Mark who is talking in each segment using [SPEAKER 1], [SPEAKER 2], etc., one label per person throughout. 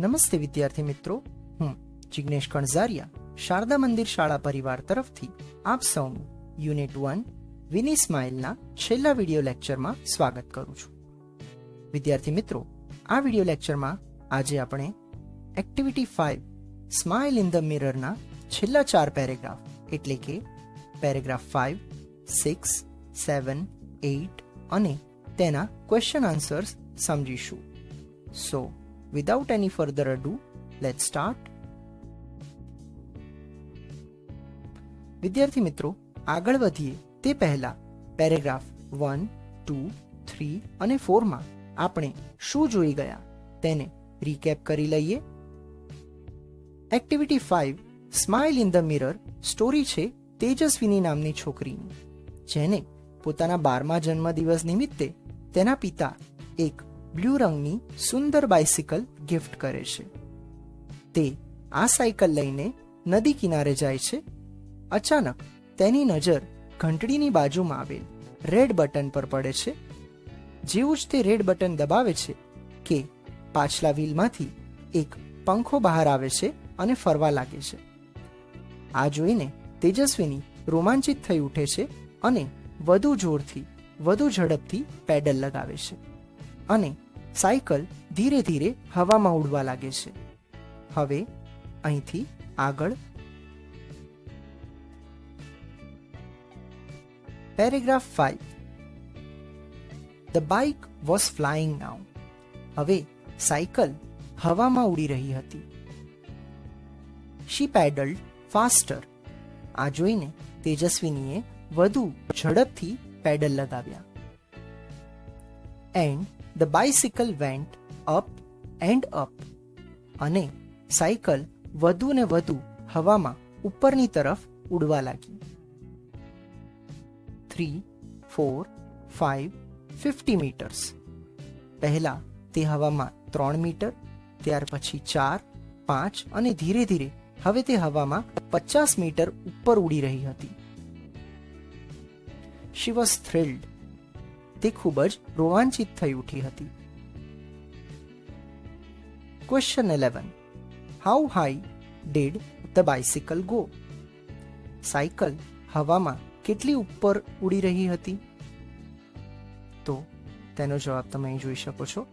[SPEAKER 1] નમસ્તે વિદ્યાર્થી મિત્રો, હું જિગ્નેશ કણઝારિયા શારદા મંદિર શાળા પરિવાર તરફથી આપ સૌનું યુનિટ 1 વિની સ્માઇલના છેલ્લા વિડિયો લેક્ચરમાં સ્વાગત કરું છું. વિદ્યાર્થી મિત્રો, આ વિડિયો લેક્ચરમાં આજે આપણે એક્ટિવિટી 5 સ્માઇલ ઇન ધ મિરરના છેલ્લા 4 પેરેગ્રાફ એટલે કે પેરેગ્રાફ 5, 6, 7, 8 અને તેના ક્વેશ્ચન આન્સર્સ સમજીશું. સો without any further ado, let's start. વિદ્યાર્થી મિત્રો, આગળ વધીએ તે પહેલા પેરેગ્રાફ 1, 2, 3 અને 4 માં આપણે શું જોઈ ગયા તેને રીકેપ કરી લઈએ. Activity 5 smile in the mirror story છે તેજસ્વીની નામની છોકરીની, જેને પોતાના 12મા જન્મદિવસ નિમિત્તે તેના પિતા એક બ્લુ રંગની સુંદર બાઇસિકલ ગિફ્ટ કરે છે. તે આ સાયકલ લઈને નદી કિનારે જાય છે. અચાનક તેની નજર ઘંટડીની બાજુમાં આવેલ રેડ બટન પર પડે છે. જેવું જ તે રેડ બટન દબાવે છે કે પાછલા વ્હીલમાંથી એક પંખો બહાર આવે છે અને ફરવા લાગે છે. આ જોઈને તેજસ્વીની રોમાંચિત થઈ ઉઠે છે અને વધુ જોરથી, વધુ ઝડપથી પેડલ લગાવે છે અને સાયકલ ધીરે ધીરે હવામાં ઉડવા લાગે છે. હવે અહીંથી આગળ paragraph 5. The bike was flying now. હવે સાયકલ હવામાં ઉડી રહી હતી. She pedalled faster. આ જોઈને તેજસ્વીનીએ વધુ ઝડપથી પેડલ લગાવ્યા. And the bicycle went up and up. અને સાયકલ વધુ ને વધુ હવામાં ઉપરની તરફ ઉડવા લાગી. 3, 4, 5, 50 મીટર્સ. પહેલા તે હવામાં 3 મીટર, ત્યાર પછી 4, 5 અને ધીરે ધીરે હવે તે હવામાં 50 મીટર ઉપર ઉડી રહી હતી. She was thrilled. તે ખૂબ જ રોમાંચિત થઈ ઉઠી હતી. Question 11. How high did the bicycle go. Cycle હવામાં કેટલી ઉપર ઉડી રહી હતી? તો તેનો જવાબ તમે અહીં જોઈ શકો છો.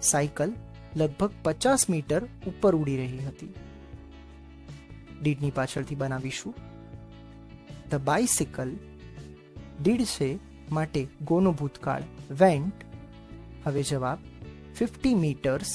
[SPEAKER 1] સાયકલ લગભગ 50 મીટર ઉપર ઉડી રહી હતી. ડીડની પાછળથી બનાવીશું. ધ બાઇસિકલ ડીડ છે માટે ગોનું ભૂતકાળ વેન્ટ. હવે જવાબ 50 મીટર્સ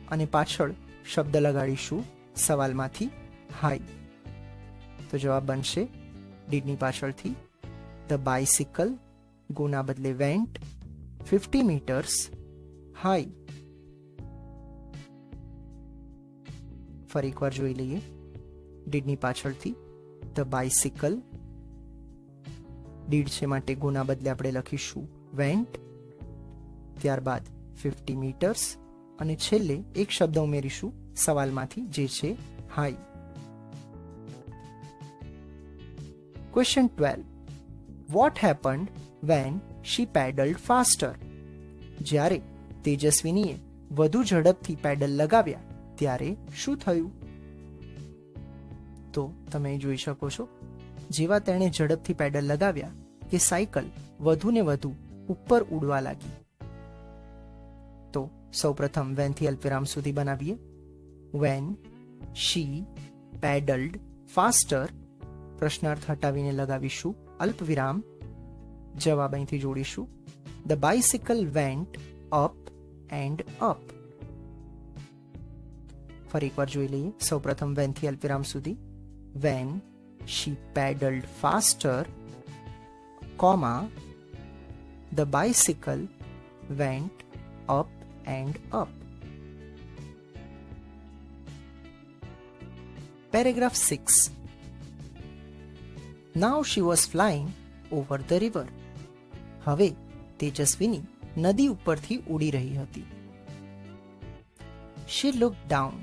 [SPEAKER 1] અને પાછળ શબ્દ લગાડીશું સવાલમાંથી હાઈ. તો જવાબ બનશે ડીડની પાછળથી ધ બાઇસિકલ, ગોના બદલે વેન્ટ, 50 મીટર્સ હાઈ. ફરી એકવાર જોઈ લઈએ. ડીડની પાછળથી ધ બાઇસિકલ, ડીડ છે માટે ગોના બદલે આપણે લખીશું વેન્ટ, ત્યારબાદ 50 મીટર્સ અને છેલ્લે એક શબ્દ ઉમેરીશું સવાલમાંથી જે છે હાઈ. Question 12. What happened when she pedalled faster. જ્યારે તેજસ્વીનીએ વધુ ઝડપથી પેડલ લગાવ્યા ત્યારે શું થયું? તો તમે જોઈ શકો છો, જેવા તેણે ઝડપથી પેડલ લગાવ્યા કે સાયકલ વધુ ને વધુ ઉપર ઉડવા લાગી. તો સૌપ્રથમ વેનથી અલ્પવિરામ સુધી બનાવીએ. વેન શી પેડલ્ડ ફાસ્ટર, પ્રશ્નાર્થ હટાવીને લગાવીશું અલ્પવિરામ. જવાબ અહીંથી જોડીશું. The bicycle went up and up. ફરી એકવાર જોઈ લઈએ. સૌપ્રથમ વેનથી અલ્પવિરામ સુધી. When she pedaled faster, comma, the bicycle went up and up. Paragraph 6. Now she was flying over the river. હવે તેજસ્વીની નદી ઉપરથી ઉડી રહી હતી. She looked down.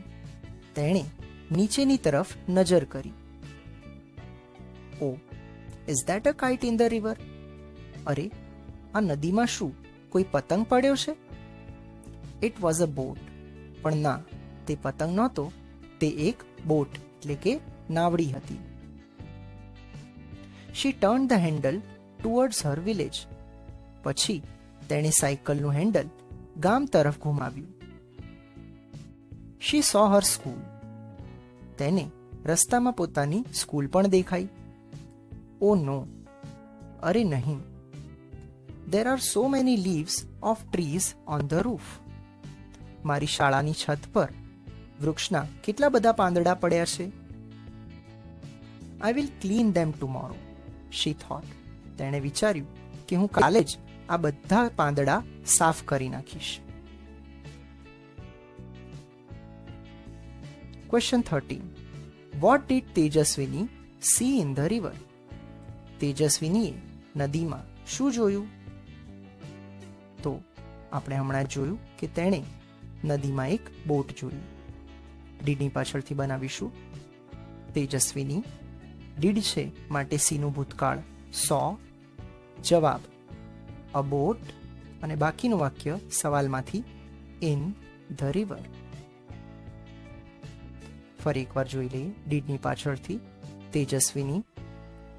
[SPEAKER 1] તેણે નીચેની તરફ નજર કરી. Oh, is that a kite in the river? અરે, આ નદીમાં શું કોઈ પતંગ પડ્યો છે? It was a boat. પણ ના, તે પતંગ નહોતો, તે એક બોટ એટલે કે નાવડી હતી. She turned the handle towards her village. પછી તેણે સાયકલનું હેન્ડલ ગામ તરફ ઘુમાવ્યું. She saw her school. તેને રસ્તામાં પોતાની સ્કૂલ પણ દેખાઈ. Oh no! અરે નહીં! There are so many leaves of trees on the roof. મારી શાળાની છત પર વૃક્ષના કેટલા બધા પાંદડા પડ્યા છે. I will clean them tomorrow, she thought. તેણે વિચાર્યું કે હું કાલે જ આ બધા પાંદડા સાફ કરી નાખીશ. Question 13. What did Tejaswini see in the river? તેજસ્વીનીએ નદીમાં શું જોયું? તો આપણે હમણાં જોયું કે તેણે નદીમાં એક બોટ જોયું. ડીડની પાછળથી બનાવીશું. તેજસ્વીની, ડીડ છે માટે સીનું ભૂતકાળ સો, જવાબ અ બોટ અને બાકીનું વાક્ય સવાલમાંથી ઇન ધ રિવર. ફરી એકવાર જોઈ લઈએ. ડીડની પાછળથી તેજસ્વીની,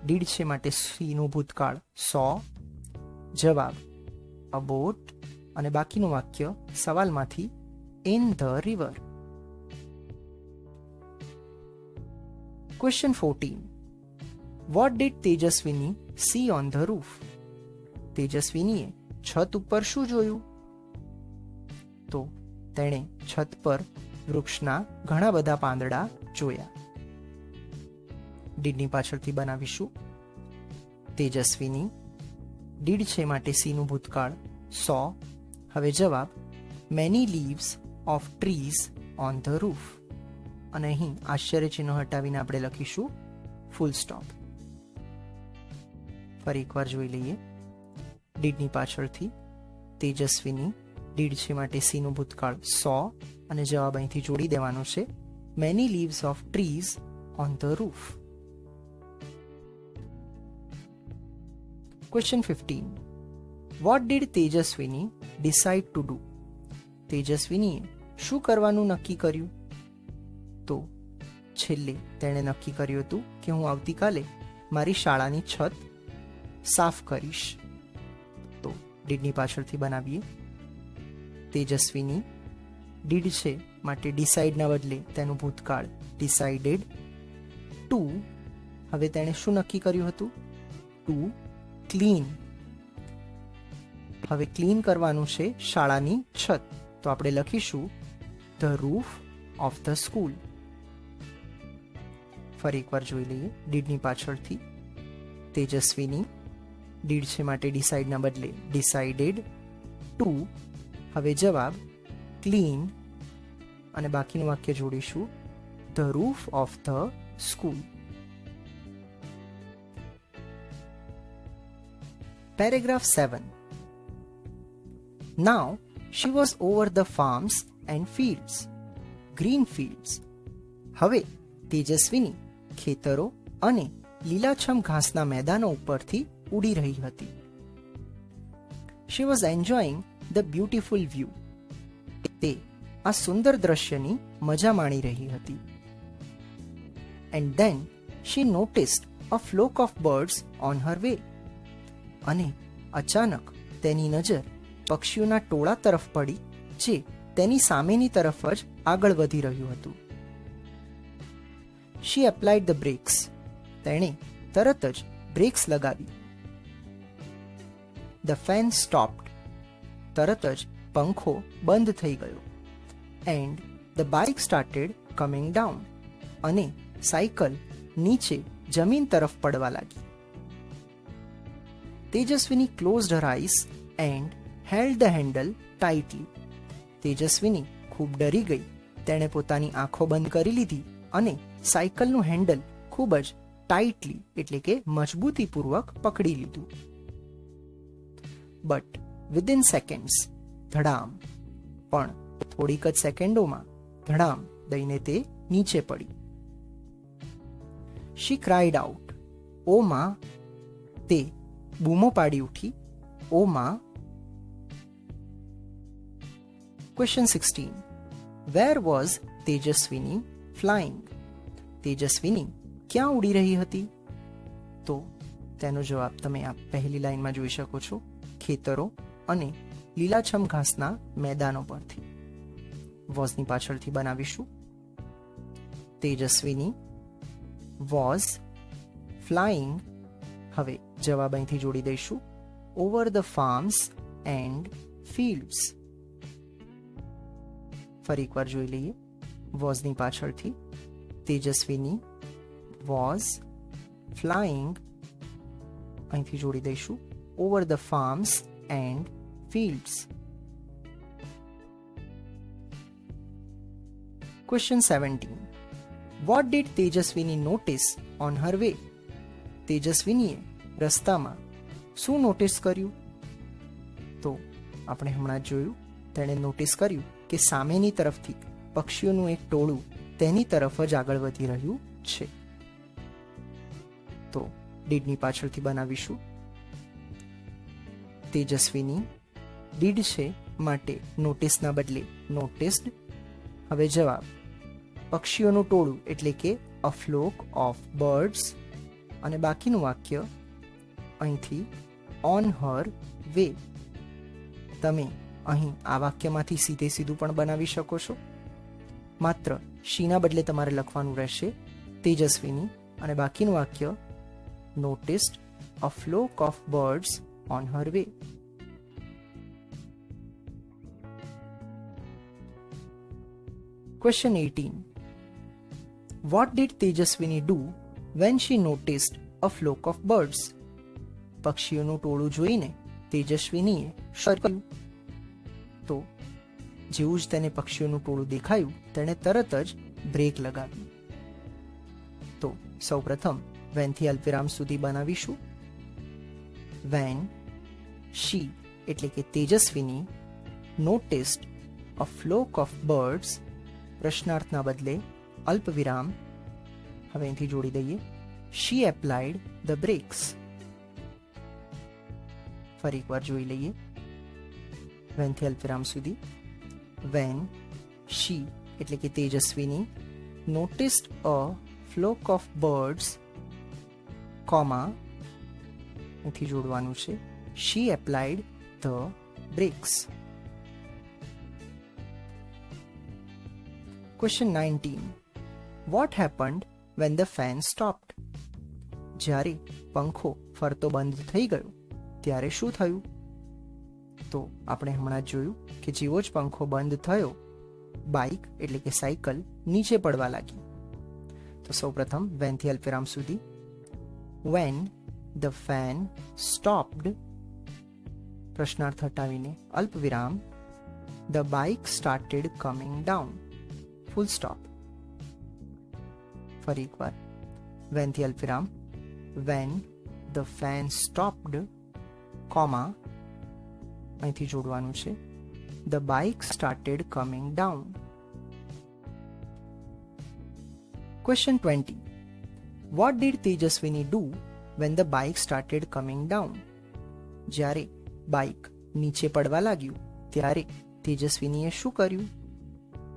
[SPEAKER 1] ડીડ છે માટે સીનું ભૂતકાળ સો, જવાબ અ બોટ અને બાકીનું વાક્ય સવાલમાંથી in the river. Question 14. What did Tejaswini see on the roof? તેજસ્વીનીએ છત ઉપર શું જોયું? તો તેણે છત પર વૃક્ષના ઘણા બધા પાંદડા જોયા. ડીડની પાછળથી બનાવીશું. તેજસ્વીની, ડીડ છે માટે સીનું ભૂતકાળ સો. હવે જવાબ many leaves of trees on the roof. અને અહીં આશ્ચર્યચિહ્ન હટાવીને આપણે લખીશું ફૂલ સ્ટોપ. ફરી એકવાર જોઈ લઈએ. ડીડની પાછળથી તેજસ્વીની, ડીડ છે માટે સીનું ભૂતકાળ સો અને જવાબ અહીંથી જોડી દેવાનો છે many leaves of trees on the roof. Question 15. What did Tejaswini decide to do? તેજસ્વીનીએ શું કરવાનું નક્કી કર્યું? તો છેલ્લે તેણે નક્કી કર્યું હતું કે હું આવતીકાલે મારી શાળાની છત સાફ કરીશ. તો ડીડની પાછળથી બનાવીએ. તેજસ્વીની, ડીડ છે માટે ડિસાઇડના બદલે તેનું ભૂતકાળ ડિસાઇડેડ. ટુ, હવે તેણે શું નક્કી કર્યું હતું? To clean. હવે ક્લીન કરવાનું છે શાળાની છત. તો આપણે લખીશું the roof of the school. ફરી એકવાર જોઈ લઈએ. ડીડની પાછળથી તેજસ્વીની, ડીડ છે માટે ડિસાઇડના બદલે ડિસાઇડેડ. ટુ, હવે જવાબ ક્લીન અને બાકીનું વાક્ય જોડીશું the roof of the school. Paragraph 7. Now she was over the farms and fields, green fields. હવે તેજસ્વીની ખેતરો અને લીલાછમ ઘાસના મેદાનો ઉપરથી ઉડી રહી હતી. She was enjoying the beautiful view. તે આ સુંદર દ્રશ્યની મજા માણી રહી હતી. And then she noticed a flock of birds on her way. અને અચાનક તેની નજર પક્ષીઓના ટોળા તરફ પડી જે તેની સામેની તરફ જ આગળ વધી રહ્યું હતું. She applied the brakes. તેણે તરત જ બ્રેક્સ લગાવી. The fan stopped. તરત જ પંખો બંધ થઈ ગયો. And the bike started coming down. અને સાયકલ નીચે જમીન તરફ પડવા લાગી. તેજસ્વીની closed her eyes and held the handle tightly. તેજસ્વીની ખૂબ ડરી ગઈ. તેણે પોતાની આંખો બંધ કરી લીધી અને સાયકલનું હેન્ડલ ખૂબ જ ટાઇટલી એટલે કે મજબૂતીપૂર્વક પકડી લીધું. બટ વિધિન સેકન્ડ્સ, ધડામ, પણ થોડીક જ સેકન્ડોમાં ધડામ દઈને તે નીચે પડી. She cried out. ઓ માં! તે બૂમો પાડી ઉઠી. ઓ માં! Question 16. Where was Tejaswini flying? Tejaswini ક્યાં ઉડી રહી હતી? તો તેનો જવાબ તમે આ પહેલી લાઈનમાં જોઈ શકો છો, ખેતરો અને લીલાછમ ઘાસના મેદાનો પરથી. વોઝની પાછળથી બનાવીશું. તેજસ્વીની વોઝ ફ્લાઇંગ. હવે જવાબ અહીંથી જોડી દઈશું, over the farms and fields. ફરી એકવાર જોઈ લઈએ. વોઝની પાછળથી તેજસ્વીની વોઝ ફ્લાઇંગ, અહીંથી જોડી દઈશું, over the farms and fields. Question 17. What did Tejaswini notice on her way? તેજસ્વીનીએ રસ્તામાં શું નોટિસ કર્યું? તો આપણે હમણાં જ જોયું, તેણે નોટિસ કર્યું કે સામેની તરફથી પક્ષીઓનું એક ટોળું તેની તરફ જ આગળ વધી રહ્યું છે. તો ડીડની પાછળથી બનાવીશું. તેજસ્વીની ડીડ છે માટે નોટિસના બદલે નોટિસ્ડ. હવે જવાબ, પક્ષીઓનું ટોળું એટલે કે અ ફ્લોક ઓફ બર્ડ્સ, અને બાકીનું વાક્ય અહીંથી ઓન હર વે. તમે અહીં આ વાક્યમાંથી સીધે સીધું પણ બનાવી શકો છો. માત્ર શીના બદલે તમારે લખવાનું રહેશે તેજસ્વીની, અને બાકીનું વાક્ય noticed a flock of birds on her way. Question 18. What did Tejaswini do when she noticed a flock of birds? પક્ષીઓનું ટોળું જોઈને તેજસ્વીનીએ શું કર્યું? તો જેવું જ તેને પક્ષીઓનું ટોળું દેખાયું, તેણે તરત જ બ્રેક લગાવ્યું. તો સૌપ્રથમ when થી અલ્પવિરામ સુધી બનાવીશું. when she એટલે કે તેજસ્વીની noticed a flock of birds, પ્રશ્નાર્થના બદલે અલ્પવિરામ. હવે અહીંથી જોડી દઈએ, she applied the brakes. ફરી એકવાર જોઈ લઈએ. when થી અલ્પવિરામ સુધી. when she એટલે કે તેજસ્વીની noticed a flock of birds, comma અહીંથી જોડવાનું છે, she applied the brakes. Question 19. What happened when the fan stopped? જ્યારે પંખો ફરતો બંધ થઈ ગયો ત્યારે શું થયું? તો આપણે હમણાં જ જોયું કે જેવો જ પંખો બંધ થયો, બાઇક એટલે કે સાયકલ નીચે પડવા લાગી. તો સૌપ્રથમ when થી અલ્પવિરામ સુધી. when the fan stopped, પ્રશ્નાર્થ હટાવીને અલ્પવિરામ, the bike started coming down, full stop. ફરી એકવાર when થી અલ્પવિરામ, when the fan stopped, comma અહીંથી જોડવાનું છે, the bike started coming down. Question 20. What did Tejaswini do when the bike started coming down? જ્યારે બાઇક નીચે પડવા લાગ્યું ત્યારે તેજસ્વીનીએ શું કર્યું?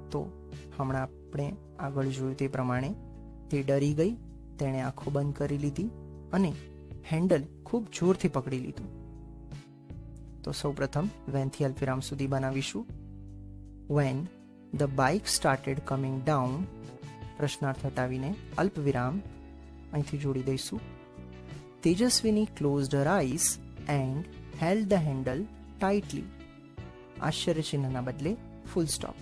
[SPEAKER 1] તો હમણાં આપણે આગળ જોયું તે પ્રમાણે તે ડરી ગઈ, તેણે આંખો બંધ કરી લીધી અને હેન્ડલ ખૂબ જોરથી પકડી લીધું. તો સૌપ્રથમ when થી અલ્પવિરામ સુધી બનાવીશું. when the bike started coming down, પ્રશ્નાર્થ હટાવીને અલ્પવિરામ, અહીંથી જોડી દઈશું, તેજસ્વીની closed her eyes and held the handle tightly. આશ્ચર્યચિહ્નના બદલે ફૂલ સ્ટોપ.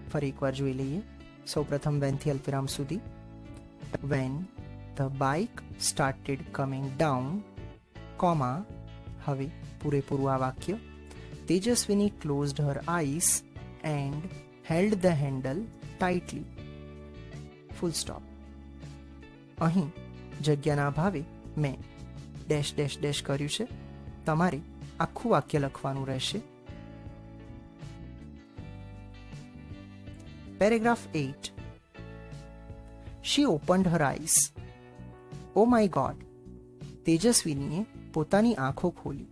[SPEAKER 1] ફરી એકવાર જોઈ લઈએ. સૌપ્રથમ when થી અલ્પવિરામ સુધી. when the bike started coming down, comma હવે પૂરેપૂરું આ વાક્ય, તેજસ્વીની closed her eyes and held the handle tightly, full stop. અહીં જગ્યાના અભાવે મેં ડેશ ડેશ ડેશ કર્યું છે. તમારે આખું વાક્ય લખવાનું રહેશે. Paragraph 8. She opened her eyes. Oh my God. તેજસ્વીનીએ પોતાની આંખો ખોલી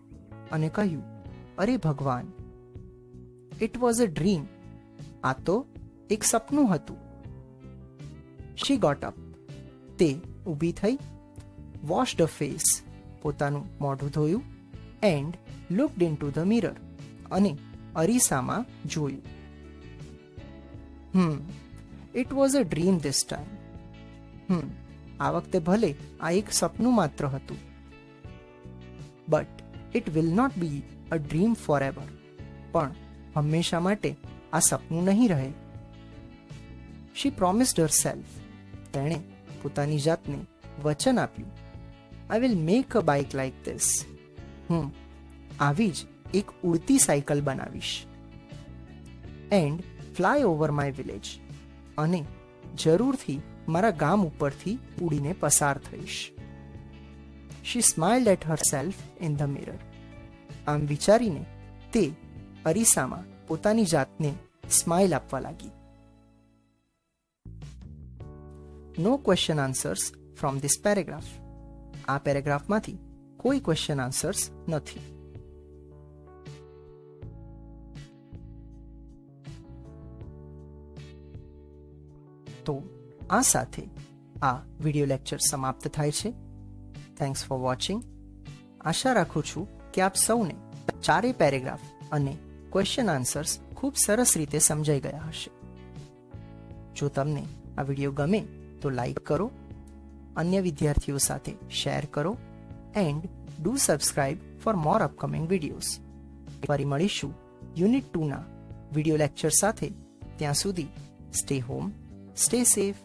[SPEAKER 1] અને કહ્યું, અરે ભગવાન. It was a dream આ તો એક સપનું હતું. She got up. તે ઊભી થઈ, વોશ્ડ અ ફેસ, પોતાનું મોઢું ધોયું, and looked into the mirror, અને અરીસામાં જોયું. It was a dream this time. આ વખતે ભલે આ એક સપનું માત્ર હતું. But it will not be a dream forever. પણ હંમેશા માટે આ સપનું નહીં રહે. She promised herself. તેણે પોતાની જાતને વચન આપ્યું, I will make a bike like this. હું આવી જ એક ઉડતી સાયકલ બનાવીશ. And fly over my village. અને જરૂરથી મારા ગામ ઉપરથી ઉડીને પસાર થઈશ. She smiled at herself in the mirror. આમ વિચારીને તે અરીસામાં પોતાની જાતને સ્માઇલ આપવા લાગી. No question answers from this paragraph. આ પેરેગ્રાફમાંથી કોઈ ક્વેશ્ચન આન્સર્સ નથી. તો આ સાથે આ વિડિયો લેક્ચર સમાપ્ત થાય છે. Thanks for watching. આશા રાખું છું કે આપ સૌને ચારેય પેરેગ્રાફ અને ક્વેશ્ચન આન્સર્સ ખૂબ સરસ રીતે સમજાઈ ગયા હશે. જો તમને આ વિડીયો ગમે તો લાઈક કરો, અન્ય વિદ્યાર્થીઓ સાથે શેર કરો, and do subscribe for more upcoming videos. ફરી મળીશું યુનિટ 2 ના વિડીયો લેક્ચર સાથે. ત્યાં સુધી સ્ટે હોમ, સ્ટે સેફ.